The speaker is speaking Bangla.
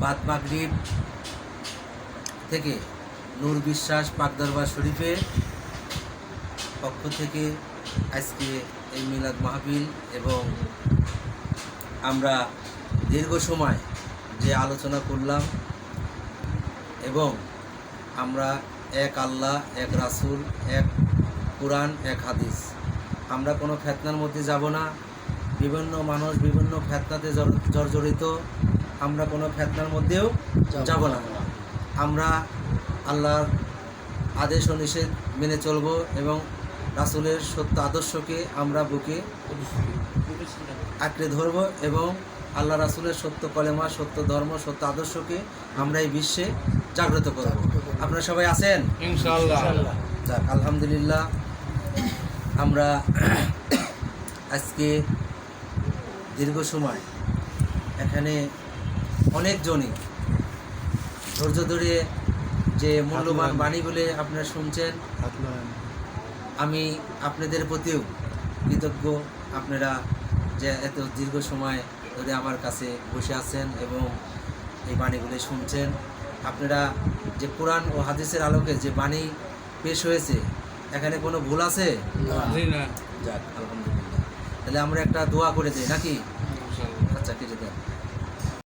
বাদ মাগরিব থেকে নূর বিশ্বাস পাক দরবার শরীফের পক্ষ থেকে আজকে এই মিলাদ মাহফিল এবং আমরা দীর্ঘ সময় যে আলোচনা করলাম এবং আমরা এক আল্লাহ, এক রাসূল, এক কোরআন, এক হাদিস, আমরা কোনো ফিতনার মধ্যে যাব না। বিভিন্ন মানুষ বিভিন্ন ফিতনাতে জর্জরিত, আমরা কোনো ফিতনার মধ্যেও যাব না। আমরা আল্লাহর আদেশ ও নিষেধ মেনে চলব এবং রাসূলের সত্য আদর্শকে আমরা বুকে আঁকড়ে ধরব এবং আল্লাহ রাসূলের সত্য কলেমা, সত্য ধর্ম, সত্য আদর্শকে আমরা এই বিশ্বে জাগ্রত করব। আপনারা সবাই আছেন ইনশাআল্লাহ। যাক, আলহামদুলিল্লাহ। আমরা আজকে দীর্ঘ সময় এখানে অনেকজনই ধৈর্য ধরে যে মূল্যবান বাণীগুলি আপনারা শুনছেন, আমি আপনাদের প্রতিও কৃতজ্ঞ। আপনারা যে এত দীর্ঘ সময় ধরে আমার কাছে বসে আছেন এবং এই বাণীগুলি শুনছেন, আপনারা যে কোরআন ও হাদিসের আলোকে যে বাণী পেশ হয়েছে, এখানে কোনো ভুল আছে? জি না। যাক, আলহামদুলিল্লাহ। তাহলে আমরা একটা দোয়া করে দিই নাকি? আচ্ছা, কেটে দেন।